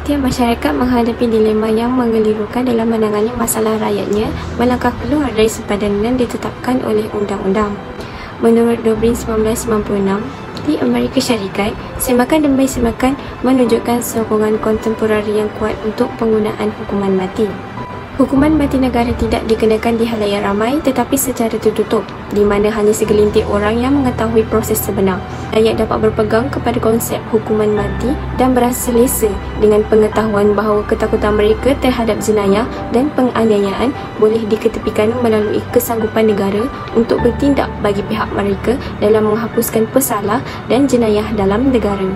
Setiap masyarakat menghadapi dilema yang menggelirukan dalam menangani masalah rakyatnya melangkah keluar dari sempadan yang ditetapkan oleh undang-undang. Menurut Dobrin 1996, di Amerika Syarikat, semakan demi semakan menunjukkan sokongan kontemporari yang kuat untuk penggunaan hukuman mati. Hukuman mati negara tidak dikenakan di halayak ramai tetapi secara tertutup, di mana hanya segelintir orang yang mengetahui proses sebenar. Rakyat dapat berpegang kepada konsep hukuman mati dan berasa selesa dengan pengetahuan bahawa ketakutan mereka terhadap jenayah dan penganiayaan boleh diketepikan melalui kesanggupan negara untuk bertindak bagi pihak mereka dalam menghapuskan pesalah dan jenayah dalam negara.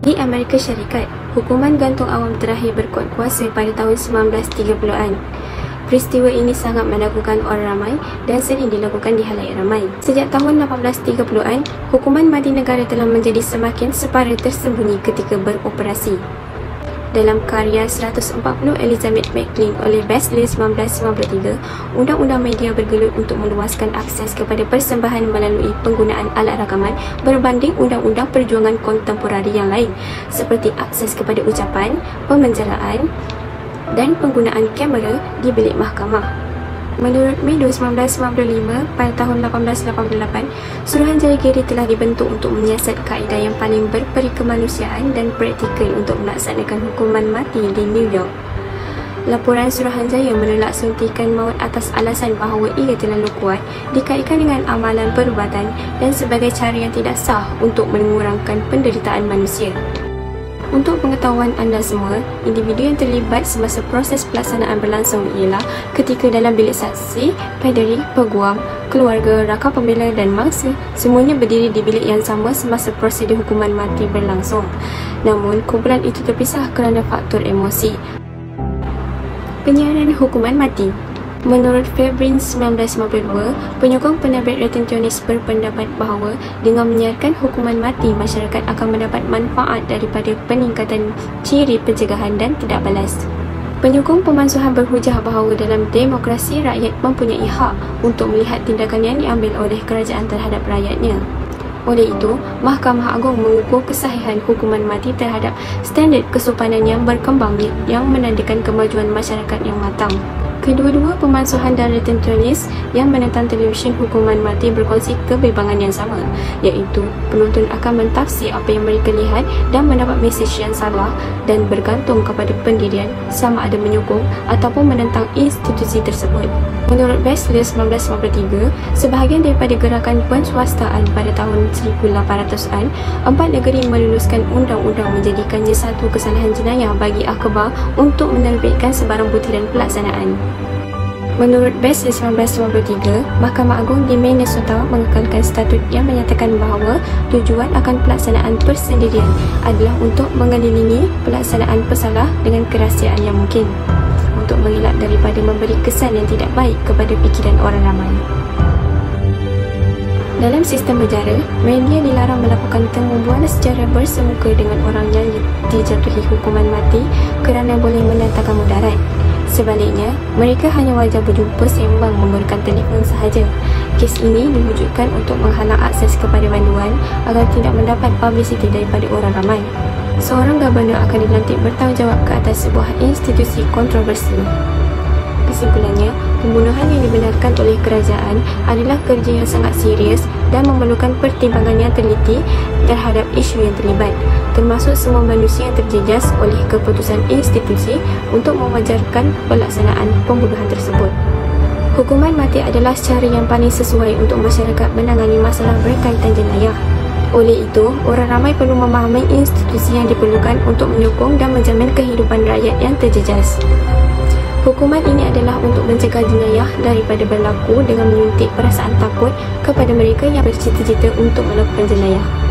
Di Amerika Syarikat, hukuman gantung awam terakhir berkuat kuasa pada tahun 1930-an. Peristiwa ini sangat menakutkan orang ramai dan sering dilakukan di halayak ramai. Sejak tahun 1830-an, hukuman mati negara telah menjadi semakin separa tersembunyi ketika beroperasi. Dalam karya 140 Elizabeth Maclean oleh Besley 1993, Undang-Undang Media bergelut untuk meluaskan akses kepada persembahan melalui penggunaan alat rakaman berbanding undang-undang perjuangan kontemporari yang lain seperti akses kepada ucapan, pemenjaraan dan penggunaan kamera di bilik mahkamah. Menurut Meadow 1995, pada tahun 1888, Suruhanjaya Giri telah dibentuk untuk menyiasat kaedah yang paling berperi kemanusiaan dan praktikal untuk melaksanakan hukuman mati di New York. Laporan Suruhanjaya menolak suntikan maut atas alasan bahawa ia terlalu kuat dikaitkan dengan amalan perubatan dan sebagai cara yang tidak sah untuk mengurangkan penderitaan manusia. Untuk pengetahuan anda semua, individu yang terlibat semasa proses pelaksanaan berlangsung ialah ketika dalam bilik saksi, paderi, peguam, keluarga, rakan pembela dan mangsa semuanya berdiri di bilik yang sama semasa prosedur hukuman mati berlangsung. Namun, kumpulan itu terpisah kerana faktor emosi. Penyiaran hukuman mati. Menurut Febrin 1992, penyokong penerbit retensionis berpendapat bahawa dengan menyiarkan hukuman mati, masyarakat akan mendapat manfaat daripada peningkatan ciri pencegahan dan tidak balas. Penyokong pemansuhan berhujah bahawa dalam demokrasi, rakyat mempunyai hak untuk melihat tindakan yang diambil oleh kerajaan terhadap rakyatnya. Oleh itu, Mahkamah Agung mengukur kesahihan hukuman mati terhadap standard kesopanan yang berkembang yang menandakan kemajuan masyarakat yang matang. Kedua-dua pemansuhan dan retensionis yang menentang televisyen hukuman mati berkongsi kebimbangan yang sama, iaitu penonton akan mentafsir apa yang mereka lihat dan mendapat mesej yang salah dan bergantung kepada pendirian sama ada menyokong ataupun menentang institusi tersebut. Menurut Besley 1993, sebahagian daripada gerakan penswastaan pada tahun 1800-an, 4 negeri meluluskan undang-undang menjadikannya satu kesalahan jenayah bagi akhbar untuk menerbitkan sebarang butiran pelaksanaan. Menurut Besley 1993, Mahkamah Agung di Minnesota mengekalkan statut yang menyatakan bahawa tujuan akan pelaksanaan persendirian adalah untuk mengelilingi pelaksanaan pesalah dengan kerahsiaan yang mungkin, untuk mengelak daripada memberi kesan yang tidak baik kepada fikiran orang ramai. Dalam sistem penjara, media dilarang melakukan temubualan secara bersemuka dengan orang yang dijatuhi hukuman mati kerana boleh mendatangkan mudarat. Sebaliknya, mereka hanya wajar berjumpa seimbang menggunakan telefon sahaja. Kes ini diwujudkan untuk menghalang akses kepada panduan agar tidak mendapat publicity daripada orang ramai. Seorang gubernur akan dilantik bertanggungjawab ke atas sebuah institusi kontroversi. Kesimpulannya, pembunuhan yang dibenarkan oleh kerajaan adalah kerja yang sangat serius dan memerlukan pertimbangan yang teliti terhadap isu yang terlibat, termasuk semua manusia yang terjejas oleh keputusan institusi untuk mewajarkan pelaksanaan pembunuhan tersebut. Hukuman mati adalah cara yang paling sesuai untuk masyarakat menangani masalah berkaitan jenayah. Oleh itu, orang ramai perlu memahami institusi yang diperlukan untuk menyokong dan menjamin kehidupan rakyat yang terjejas. Hukuman ini adalah untuk mencegah jenayah daripada berlaku dengan menyuntik perasaan takut kepada mereka yang bercita-cita untuk melakukan jenayah.